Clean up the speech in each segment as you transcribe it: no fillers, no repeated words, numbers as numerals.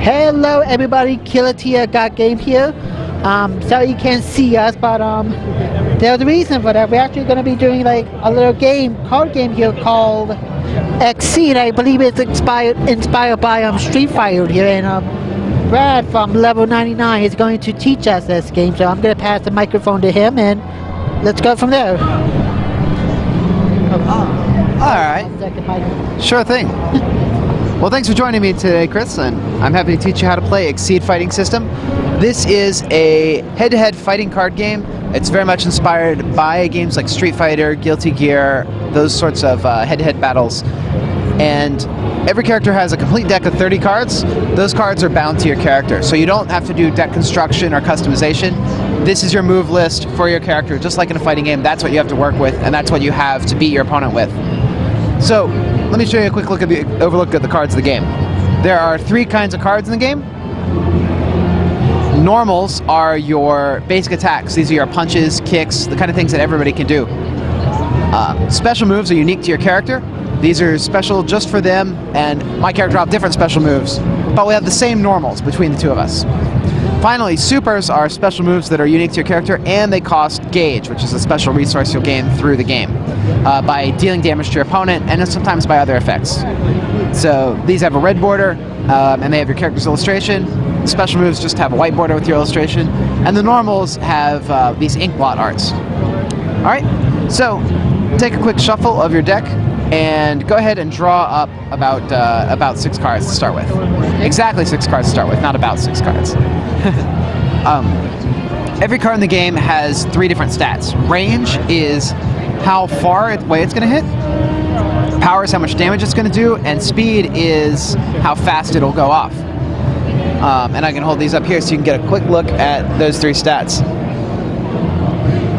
Hello everybody, Killatia got game here. Sorry you can't see us, but there's a reason for that. We're actually going to be doing like a little card game here called Exceed. I believe it's inspired by Street Fighter here, and Brad from Level 99 is going to teach us this game. So I'm going to pass the microphone to him, and let's go from there. Alright, sure thing. Well, thanks for joining me today, Chris, and I'm happy to teach you how to play Exceed Fighting System. This is a head-to-head fighting card game. It's very much inspired by games like Street Fighter, Guilty Gear, those sorts of head-to-head battles. And every character has a complete deck of 30 cards. Those cards are bound to your character, so you don't have to do deck construction or customization. This is your move list for your character, just like in a fighting game. That's what you have to work with, and that's what you have to beat your opponent with. So, let me show you a quick look at the overlook at the cards of the game. There are 3 kinds of cards in the game. Normals are your basic attacks. These are your punches, kicks, the kind of things that everybody can do. Special moves are unique to your character. These are special just for them, and my character will have different special moves, but we have the same normals between the two of us. Finally, supers are special moves that are unique to your character, and they cost gauge, which is a special resource you'll gain through the game by dealing damage to your opponent, and sometimes by other effects. So these have a red border, and they have your character's illustration. The special moves just have a white border with your illustration, and the normals have these ink blot arts. Alright, so take a quick shuffle of your deck, and go ahead and draw up about 6 cards to start with. Exactly 6 cards to start with, not about 6 cards. Every card in the game has 3 different stats. Range is how far away it's going to hit. Power is how much damage it's going to do, and speed is how fast it'll go off. And I can hold these up here so you can get a quick look at those 3 stats.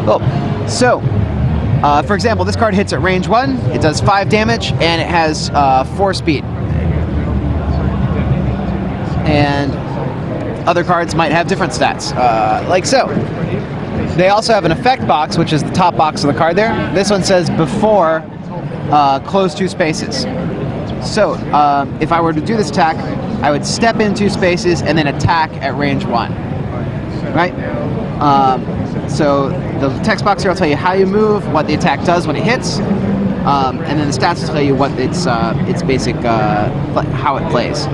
Cool. So, for example, this card hits at range 1, it does 5 damage, and it has 4 speed. And other cards might have different stats, like so. They also have an effect box, which is the top box of the card there. This one says before, close 2 spaces. So, if I were to do this attack, I would step in 2 spaces and then attack at range 1. Right? So the text box here will tell you how you move, what the attack does when it hits, and then the stats will tell you what its basic, how it plays.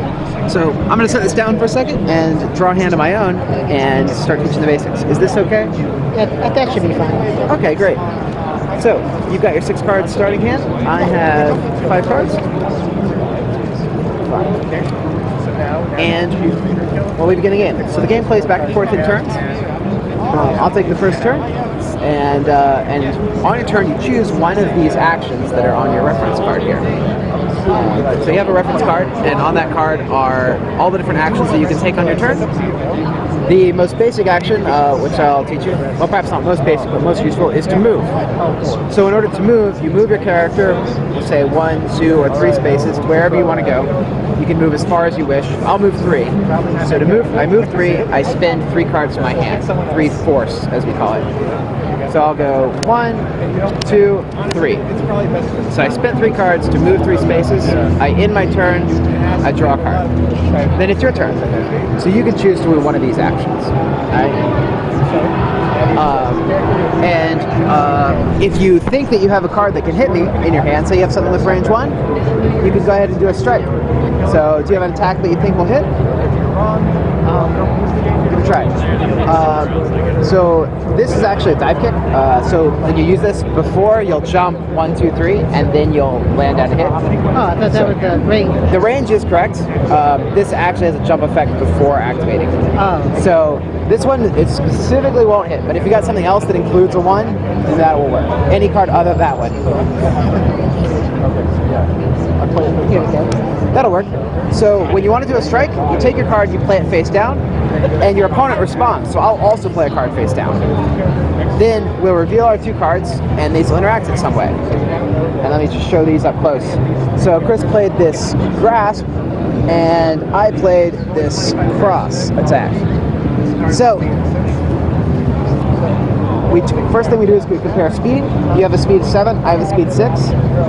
So I'm going to set this down for a second and draw a hand of my own and start teaching the basics. Is this okay? Yeah, that should be fine. Okay, great. So you've got your 6 cards starting hand. I have 5 cards. And we'll be beginning the game. So the game plays back and forth in turns. I'll take the first turn, and on your turn you choose one of these actions that are on your reference card here. So you have a reference card, and on that card are all the different actions that you can take on your turn. The most basic action, which I'll teach you, well perhaps not most basic, but most useful, is to move. So in order to move, you move your character, say 1, 2, or 3 spaces to wherever you want to go. You can move as far as you wish. I'll move 3. So to move, I move 3, I spend 3 cards to my hand. 3 force, as we call it. So I'll go 1, 2, 3. So I spent 3 cards to move 3 spaces. I end my turn, I draw a card. Then it's your turn. So you can choose to do one of these actions. If you think that you have a card that can hit me in your hand, say you have something with range 1, you can go ahead and do a strike. So do you have an attack that you think will hit? Give it a try. So this is actually a dive kick. So when you use this, before you'll jump 1, 2, 3, and then you'll land down a hit. Oh, I thought that was the range. The range is correct. This actually has a jump effect before activating. Oh. So this one, it specifically won't hit, but if you got something else that includes a 1, then that will work. Any card other than that one. Here we go. That'll work. So when you want to do a strike, you take your card, you play it face down, and your opponent responds. So I'll also play a card face down. Then we'll reveal our 2 cards, and these will interact in some way. And let me just show these up close. So Chris played this grasp, and I played this cross attack. So first thing we do is we compare speed. You have a speed of 7, I have a speed 6.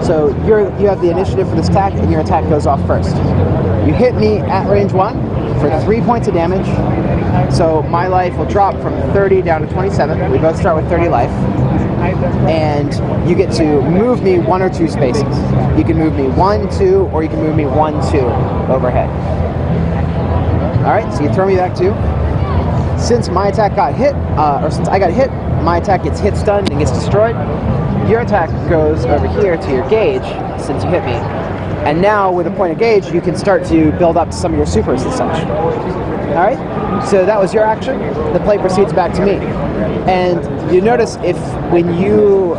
So you have the initiative for this attack, and your attack goes off first. You hit me at range 1. for 3 points of damage. So my life will drop from 30 down to 27. We both start with 30 life. And you get to move me 1 or 2 spaces. You can move me 1, 2, or you can move me 1, 2 overhead. Alright, so you throw me back 2. Since my attack got hit, or since I got hit, my attack gets hit, stunned, and gets destroyed. Your attack goes over here to your gauge, since you hit me. And now, with a point of gauge, you can start to build up some of your supers and such. Alright? So that was your action. The play proceeds back to me. And you notice if when you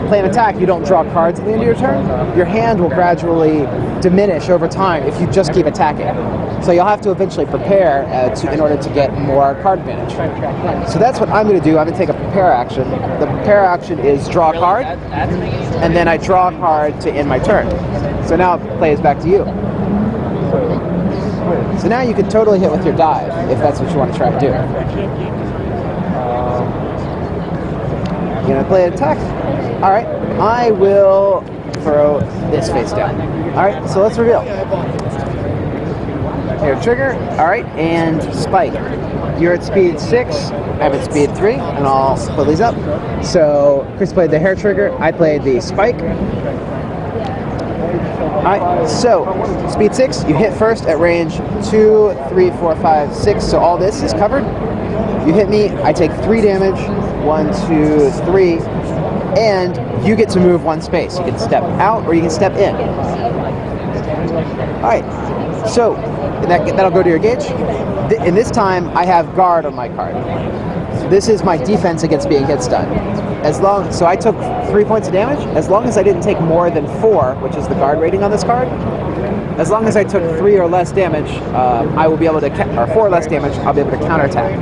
play an attack, you don't draw cards at the end of your turn, your hand will gradually diminish over time if you just keep attacking. So you'll have to eventually prepare in order to get more card advantage. So that's what I'm going to do. I'm going to take a prepare action. The prepare action is draw a card, and then I draw a card to end my turn. So now it plays back to you. So now you can totally hit with your dive, if that's what you want to try to do. You're going to play an attack? Alright, I will throw this face down. Alright, so let's reveal. Here, trigger. Alright, and spike. You're at speed 6, I'm at speed 3, and I'll split these up. So, Chris played the hair trigger, I played the spike. Alright, so, speed 6, you hit first at range 2, 3, 4, 5, 6, so all this is covered. You hit me, I take 3 damage, 1, 2, 3, and you get to move 1 space. You can step out or you can step in. Alright, so that'll go to your gauge. And this time I have guard on my card. So this is my defense against being hit stun. So I took 3 points of damage. As long as I didn't take more than 4, which is the guard rating on this card, as long as I took 3 or less damage, I will be able to, or 4 or less damage, I'll be able to counterattack.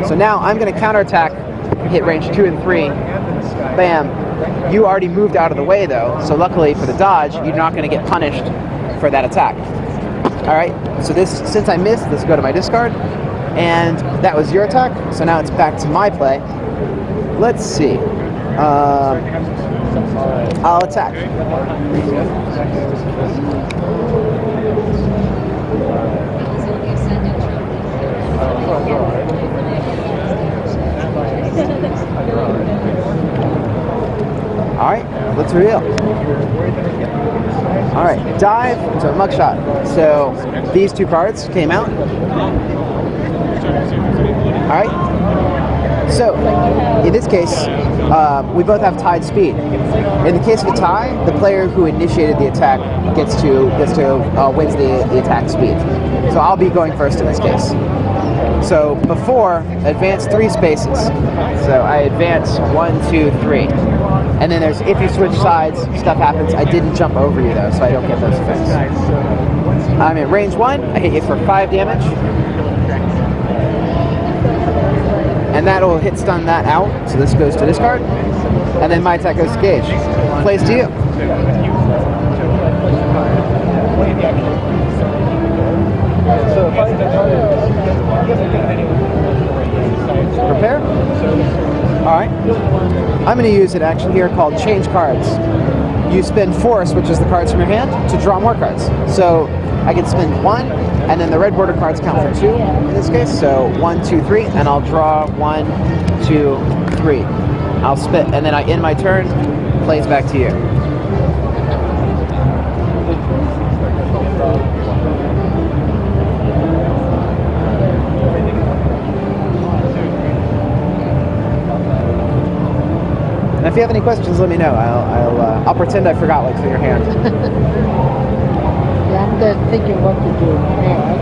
So now I'm going to counterattack, hit range 2 and 3, bam. You already moved out of the way though, so luckily for the dodge, you're not going to get punished for that attack. Alright, so since I missed, this will go to my discard, and that was your attack, so now it's back to my play. Let's see. I'll attack. Alright, let's reveal. Alright, dive to a mugshot. So these 2 cards came out. Alright. So in this case, we both have tied speed. In the case of a tie, the player who initiated the attack wins the attack speed. So I'll be going first in this case. So before, advance 3 spaces. So I advance 1, 2, 3. And then there's, if you switch sides, stuff happens. I didn't jump over you though, so I don't get those effects. I'm at range 1, I hit you for 5 damage. And that'll hit stun that out, so this goes to discard. And then my attack goes to gauge. Plays to you. Prepare? Alright. I'm going to use an action here called Change Cards. You spend Force, which is the cards from your hand, to draw more cards. So I can spend 1, and then the red border cards count for 2 in this case. So 1, 2, 3, and I'll draw 1, 2, 3. I'll spit, and then I end my turn, plays back to you. And if you have any questions, let me know. I'll pretend I forgot what's in your hand. Yeah, I'm just thinking what to do next.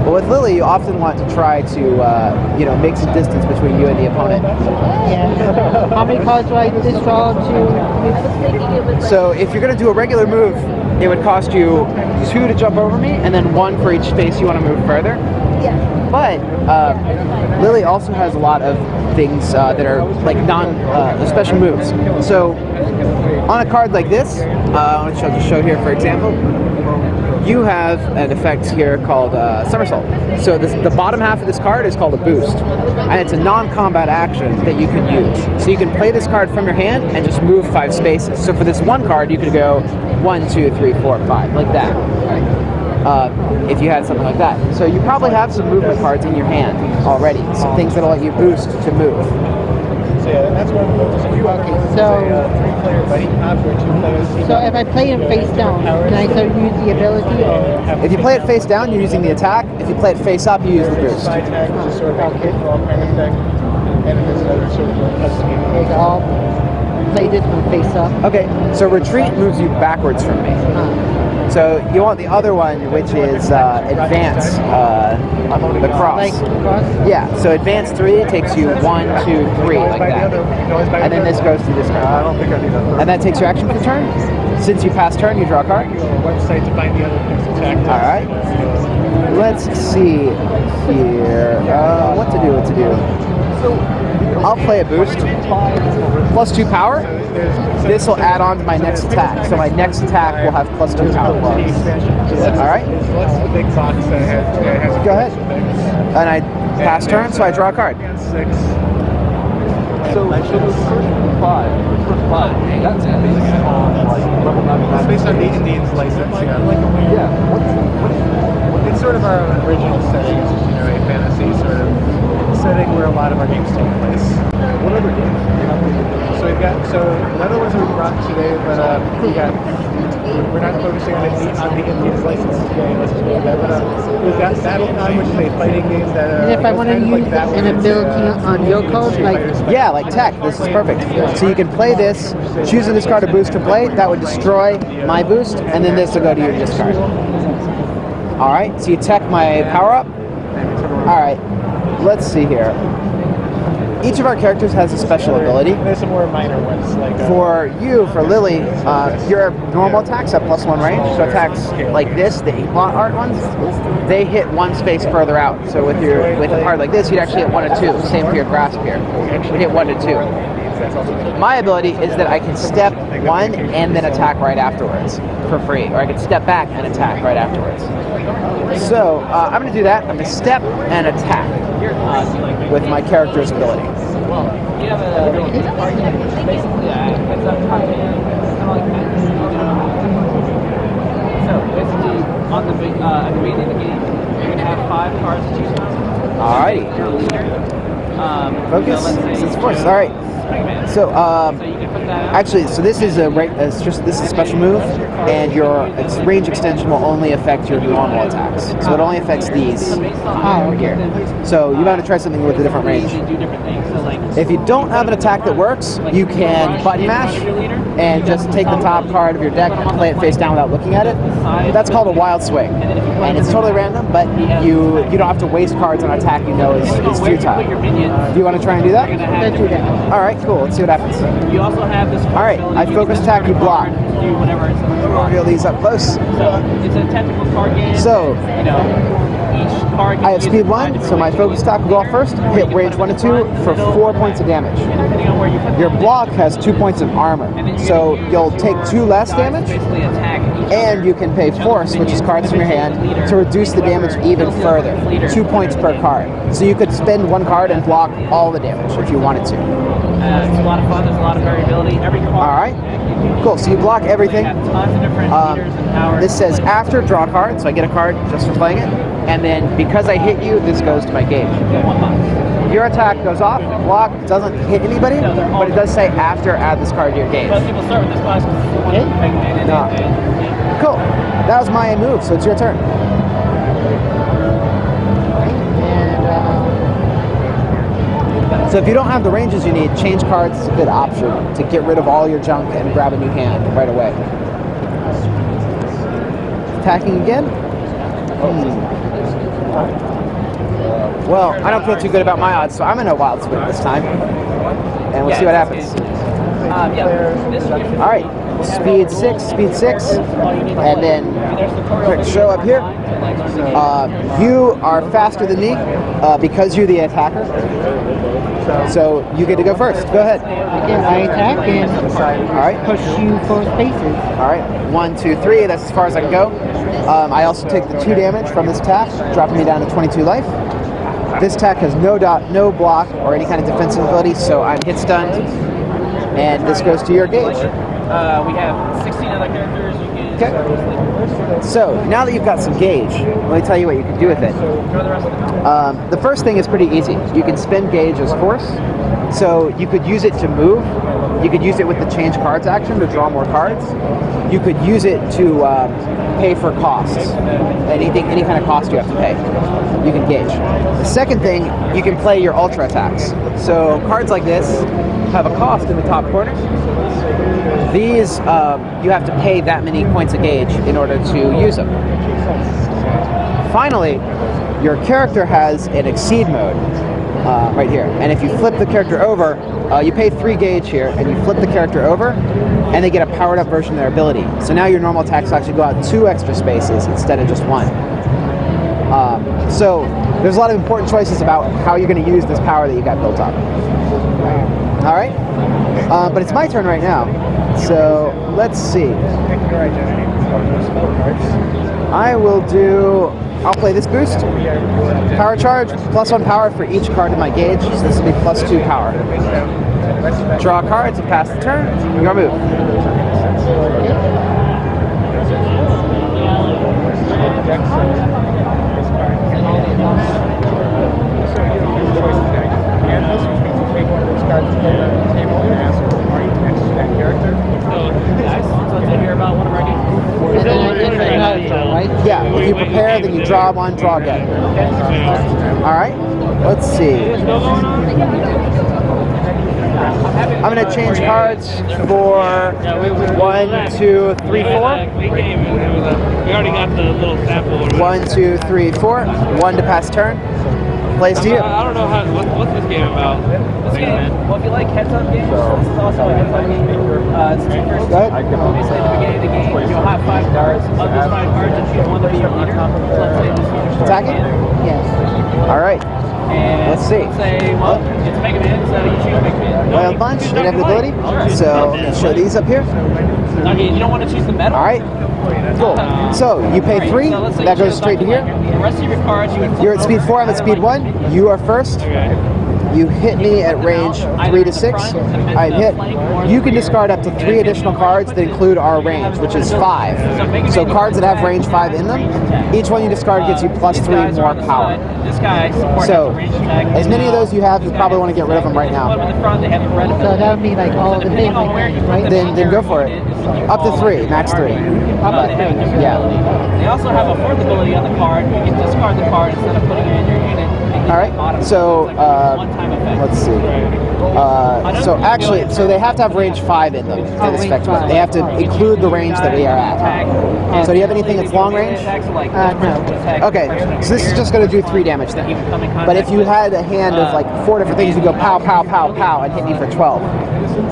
Well, with Lily, you often want to try to, make some distance between you and the opponent. Yeah. How many cards do I just draw to? So if you're going to do a regular move, it would cost you 2 to jump over me, and then 1 for each space you want to move further. Yeah. But Lily also has a lot of things that are like special moves. So on a card like this, I'll just show here for example, you have an effect here called Somersault. So the bottom half of this card is called a boost, and it's a non-combat action that you can use. So you can play this card from your hand and just move 5 spaces. So for this one card, you could go 1, 2, 3, 4, 5, like that. if you had something like that. So you probably have some movement cards in your hand already, some things that'll let you boost to move. So yeah, that's one of those. If you want to So- a 3-player buddy cop or 2 players. So if I play him face down, can I still use the ability? Or? If you play it face down, you're using the attack. If you play it face up, you use the boost. Side tag, which is sort of a hit roll kind of thing. And then there's another sort of custom game. Okay, I'll play this one face up. Okay, so retreat moves you backwards from me. So you want the other one, which is advance, the cross. Like cross? Yeah, so advance 3 takes you 1, 2, 3, like that. And then this goes to this I card. don't think I need that. And that takes your action for turn. Since you pass turn, you draw a card. Website to find the other things to attack. All right. Let's see here. What to do. I'll play a boost. Plus 2 power. This will add on to my next attack. So my next attack will have plus 2 power. All right. What's the big box that has Go ahead. And I pass turn, so I draw a card. 6. So the first five, that's based on like level 99. It's based on D&D's license, yeah. Yeah. It's sort of our original setting. It's just, a fantasy sort of setting where a lot of our games take place. What other games do you have? So we've got the other ones we brought today, but we're not focusing on D&D's license today. Let's just move that. But we've got Battlecon, which is a fighting game that. And if I want to use an ability on your card, like Yeah, like tech. This is perfect. So you can play this, choose to discard a boost to play. That would destroy my boost, and then this will go to your discard. All right. So you tech my power up. All right. Let's see here. Each of our characters has a special ability. There's some more minor ones like. For Lily, your normal attacks have +1 range. So attacks like this, the 8-lot art ones, they hit 1 space further out. So with a card like this, you'd actually hit 1 to 2. Same for your grasp here. You'd hit 1 to 2. My ability is that I can step 1 and then attack right afterwards for free, or I can step back and attack right afterwards. So I'm going to do that. I'm going to step and attack with my character's ability. You have a basically it's a kind of like that. So basically on the at the beginning of the game, you're gonna have 5 cards to choose from. Alrighty. You're a leader. Focus. So let's say This is force. All right. So so you can put that out. actually, so this is this is a special move, and your range extension will only affect your normal attacks. So it only affects these over here. So you might want to try something with a different range. They do different things. So like If you don't have an attack that works, you can button mash and just take the top card of your deck and play it face down without looking at it. That's called a wild swing, and it's totally random, but you don't have to waste cards on an attack you know is futile. Do you want to try and do that? let's do that. All right, cool. Let's see what happens. you also have this. All right, I focus attack, you block. Do whatever it's Reveal these up close. So it's a tactical card game. So each card. I have speed 1, so my focus attack will go off first. Hit range 1 to 2 for 4 points of damage. Depending on where you put Your block has 2 points of armor, so you'll take 2 less damage, basically attack each and you can pay force, which is cards from your hand, to reduce the damage even further. 2 points per card. So you could spend 1 card and block all the damage if you wanted to. It's a lot of fun. There's a lot of variability. Every card. All right. Cool. So you block everything. Have tons of different leaders and powers. This says after draw card, so I get a card just for playing it, and then because I hit you, this goes to my gauge. Your attack goes off. Block doesn't hit anybody, but it does say after add this card to your gauge. Most people start with this class because they want to No. Cool. That was my move, so it's your turn. So if you don't have the ranges you need, change cards is a good option to get rid of all your junk and grab a new hand right away. Attacking again? Well, I don't feel too good about my odds, so I'm in a wild swing this time. And we'll see what happens. All right, speed 6, and then quick show up here. You are faster than me because you're the attacker. So you get to go first. Go ahead. Again, I attack and All right. push you 4 spaces. All right. 1, 2, 3. That's as far as I can go. I also take the 2 damage from this attack, dropping me down to 22 life. This attack has no block or any kind of defensive ability, so I'm hit stunned. And this goes to your gauge. We have 16 other characters you can Okay. So now that you've got some gauge, let me tell you what you can do with it. The first thing is pretty easy. You can spend gauge as force. So you could use it to move. You could use it with the change cards action to draw more cards. You could use it to pay for costs. Any kind of cost you have to pay, you can gauge. The second thing, you can play your ultra attacks. So cards like this have a cost in the top corner. These, you have to pay that many points of gauge in order to use them. Finally, your character has an exceed mode right here. And if you flip the character over, you pay 3 gauge here, and you flip the character over, and they get a powered up version of their ability. So now your normal attacks actually go out 2 extra spaces instead of just 1. So there's a lot of important choices about how you're going to use this power that you got built up. All right, but it's my turn right now. So let's see. I'll play this boost. Power charge, +1 power for each card in my gauge. So this will be +2 power. Draw cards and pass the turn. Your move. Yeah, if you prepare, then you draw 1, draw again. Alright, let's see. I'm going to change cards for 1, 2, 3, 4. We already got the little sample. 1, 2, 3, 4. 1 to pass turn. Plays to you. I don't know what's this game about. This game, well, if you like heads-up games, this is also a heads-up game. It's 2 versus 2. Go ahead. Basically, at the beginning of the game, you'll have 5 cards. Of those 5 cards, you choose one to be your leader. Let's say this is Attacking? Yes. Alright. And Let's see. Let's say, well, it's Mega Man, so you choose Mega Man. Wild Punch, inevitability. So, let's show these up here. Okay, you don't want to choose the metal. Alright. Cool. So, you pay 3. That goes straight to here. The rest of your cards, you would You're at speed 4, I'm at speed 1. You are first. You hit me at range 3 to 6. I'm hit. You can discard up to 3 additional cards that include our range, which is 5. So cards that have range 5 in them, each one you discard gives you +3 more power. So as many of those you have, you probably want to get rid of them right now. So that would mean like all the big mechanics, right? Then go for it. Up to 3, max 3. Up to 3. Yeah. They also have a fourth ability on the card. You can discard the card instead of putting it in your unit. Alright, so let's see. So actually, they have to have range 5 in them for this effect. They have to include the range that we are at. So do you have anything that's long range? No. Okay, so this is just going to do 3 damage then. But if you had a hand of like 4 different things, you go pow, pow, pow, pow, and hit me for 12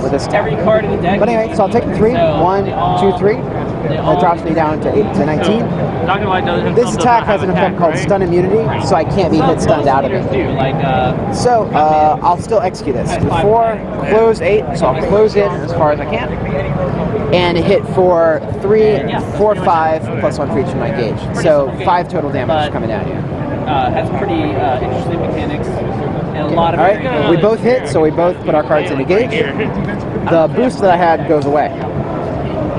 with this attack. But anyway, so I'll take the 3. 1, 2, 3. That drops me down to 8 to 19. This attack has an effect called stun immunity, so I can't be hit stunned out of it. So I'll still execute this. 4, close 8, so I'll close in as far as I can. And hit for 3, 4, 5, +1 for each of my gauge. So 5 total damage coming down here. Has pretty interesting mechanics and a lot of. Alright, we both hit, so we both put our cards into gauge. The boost that I had goes away.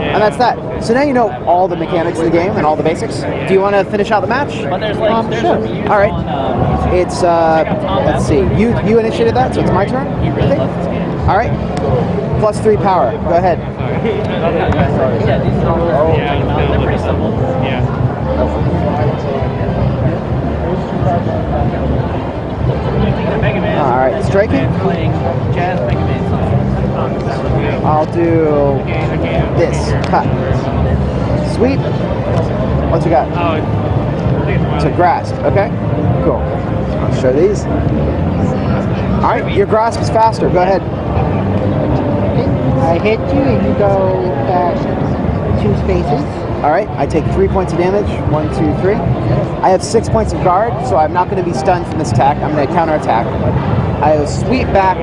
And that's that. So now you know all the mechanics of the game and all the basics. Do you want to finish out the match? But there's like, sure. All right. It's let's see. You initiated that, so it's my turn. I think. All right. +3 power. Go ahead. Yeah, these are all they're pretty simple. Yeah. All right. Striking. Playing jazz Mega Man. I'll do this. Cut. Sweep. What you got? So grasp. Okay. Cool. I'll show these. All right. Your grasp is faster. Go ahead. Okay. I hit you and you go back 2 spaces. All right. I take 3 points of damage. 1, 2, 3. I have 6 points of guard, so I'm not going to be stunned from this attack. I'm going to counter attack. I'll sweep back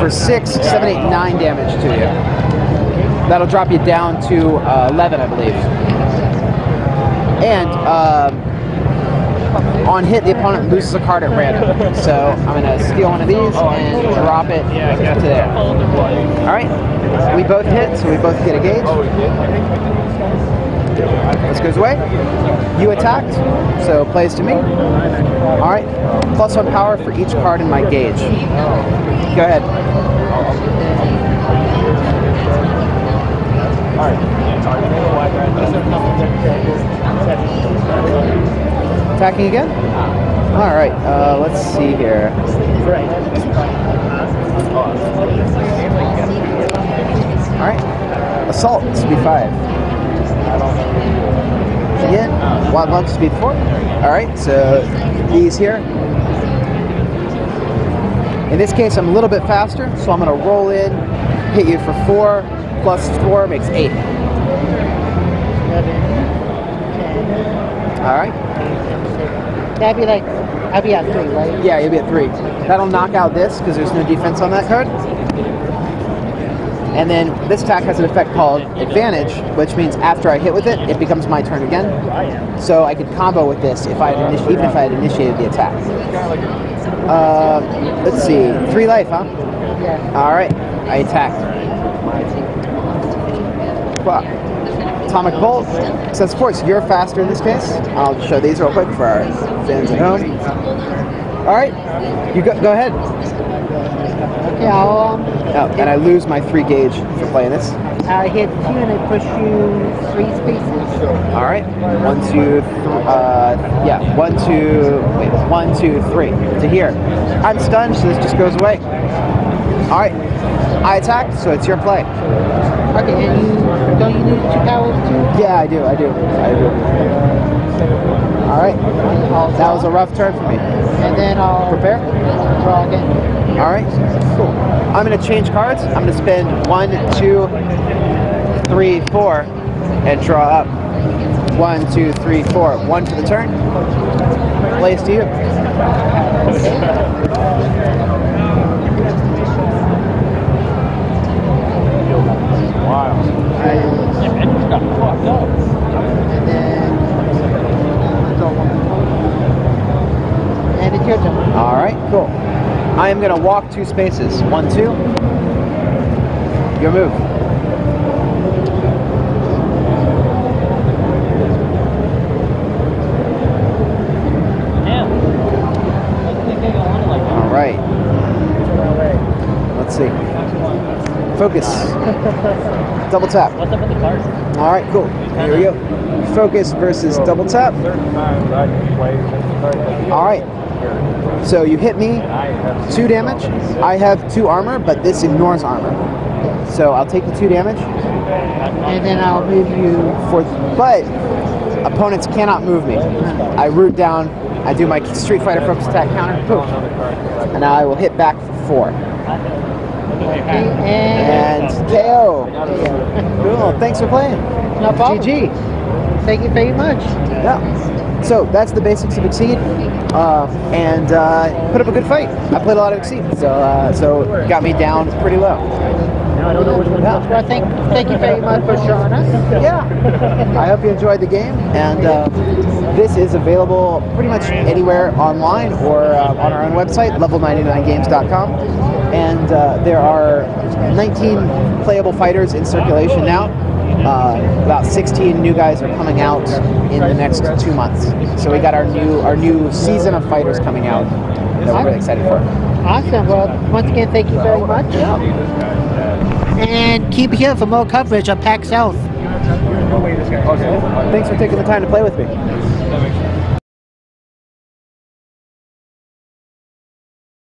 for 6, 7, 8, 9 damage to you. That'll drop you down to 11, I believe. And On hit, the opponent loses a card at random. So I'm going to steal one of these and drop it to there. Alright, we both hit, so we both get a gauge. This goes away. You attacked, so plays to me. Alright, +1 power for each card in my gauge. Go ahead. Attacking again? Alright, let's see here. Alright, assault, speed 5. Again, wild bug, speed 4. Alright, so these here. In this case, I'm a little bit faster, so I'm going to roll in, hit you for 4, plus 4 makes 8. Alright. That'd be like, I'd be at 3, right? Yeah, you'll be at 3. That'll knock out this, because there's no defense on that card. And then this attack has an effect called Advantage, which means after I hit with it, it becomes my turn again. So I could combo with this if I had even if I had initiated the attack. Let's see, 3 life, huh? Yeah. Alright, I attacked. Well, Atomic Bolt, since of course you're faster in this case, I'll show these real quick for our fans at home. Alright, you go ahead. Okay, I'll and I lose my 3 gauge for playing this. I hit 2 and I push you 3 spaces. Alright, 1, 2, 3 to here. I'm stunned, so this just goes away. Alright, I attacked, so it's your play. Okay, and don't you lose 2 powers too? Yeah, I do. Alright, that was a rough turn for me. And then I'll Prepare. draw again. Alright, cool. I'm going to change cards. I'm going to spend 1, 2, 3, 4, and draw up. 1, 2, 3, 4. 1 for the turn. Plays to you. Wow. And then and it's your turn. Alright, cool. I am going to walk 2 spaces. 1, 2. Your move. Alright. Let's see. Focus. Double tap. What's up with the cards? Alright, cool. Here we go. Focus versus double tap. Alright. So you hit me, 2 damage. I have 2 armor, but this ignores armor. So I'll take the 2 damage. And then I'll move you. But opponents cannot move me. I root down, I do my Street Fighter focus attack counter, poof. And now I will hit back for 4. And KO. Cool, thanks for playing. No problem. GG. Thank you very much. Yeah. So that's the basics of Exceed, and put up a good fight. I played a lot of Exceed, so it got me down pretty low. Well, thank you very much for showing us. Yeah. I hope you enjoyed the game, and this is available pretty much anywhere online or on our own website, level99games.com. And there are 19 playable fighters in circulation now. About 16 new guys are coming out in the next 2 months. So we got our new season of fighters coming out that we're really excited for. Awesome. Well, once again, thank you very much. And keep here for more coverage on Pax South. Thanks for taking the time to play with me.